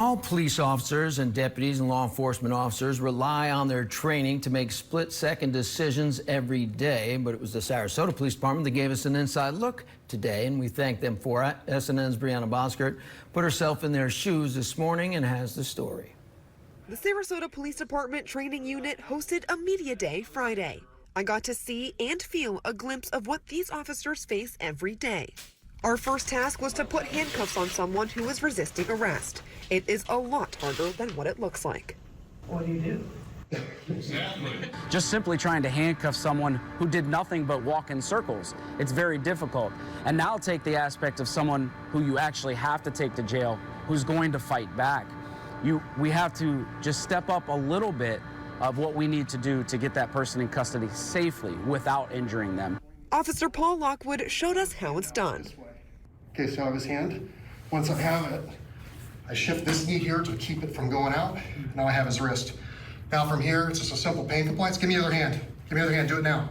All police officers and deputies and law enforcement officers rely on their training to make split-second decisions every day, but it was the Sarasota Police Department that gave us an inside look today, and we thank them for it. SNN's Brianna Boskert put herself in their shoes this morning and has the story. The Sarasota Police Department training unit hosted a media day Friday. I got to see and feel a glimpse of what these officers face every day. Our first task was to put handcuffs on someone who was resisting arrest. It is a lot harder than what it looks like. What do you do? Just simply trying to handcuff someone who did nothing but walk in circles. It's very difficult. And now take the aspect of someone who you actually have to take to jail, who's going to fight back. We have to just step up a little bit of what we need to do to get that person in custody safely without injuring them. Officer Paul Lockwood showed us how it's done. Okay, so I have his hand. Once I have it, I shift this knee here to keep it from going out. Now I have his wrist. Now from here, it's just a simple pain compliance. Give me the other hand. Give me the other hand. Do it now.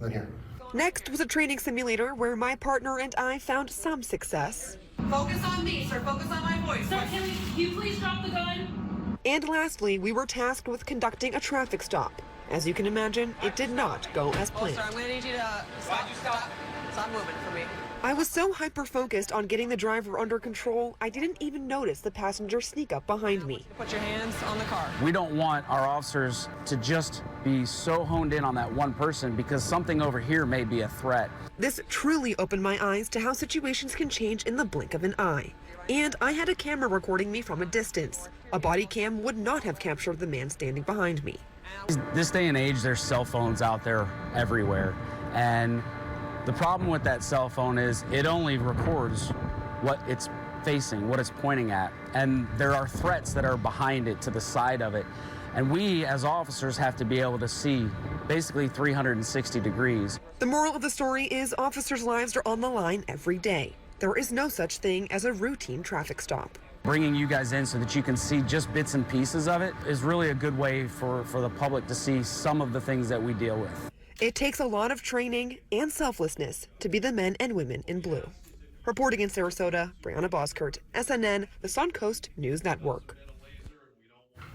Then here. Next was a training simulator where my partner and I found some success. Focus on me, sir. Focus on my voice. Sir, can you please drop the gun? And lastly, we were tasked with conducting a traffic stop. As you can imagine, it did not go as planned. Sir, I'm going to need you to stop moving for me. I was so hyper-focused on getting the driver under control, I didn't even notice the passenger sneak up behind me. Put your hands on the car. We don't want our officers to just be so honed in on that one person because something over here may be a threat. This truly opened my eyes to how situations can change in the blink of an eye. And I had a camera recording me from a distance. A body cam would not have captured the man standing behind me. This day and age, there's cell phones out there everywhere. And the problem with that cell phone is it only records what it's facing, what it's pointing at. And there are threats that are behind it, to the side of it. And we, as officers, have to be able to see basically 360 degrees. The moral of the story is officers' lives are on the line every day. There is no such thing as a routine traffic stop. Bringing you guys in so that you can see just bits and pieces of it is really a good way for the public to see some of the things that we deal with. It takes a lot of training and selflessness to be the men and women in blue. Reporting in Sarasota, Brianna Boskert, SNN, the Suncoast News Network.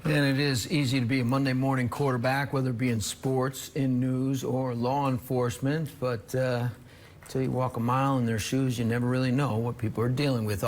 And it is easy to be a Monday morning quarterback, whether it be in sports, in news, or law enforcement. But until you walk a mile in their shoes, you never really know what people are dealing with.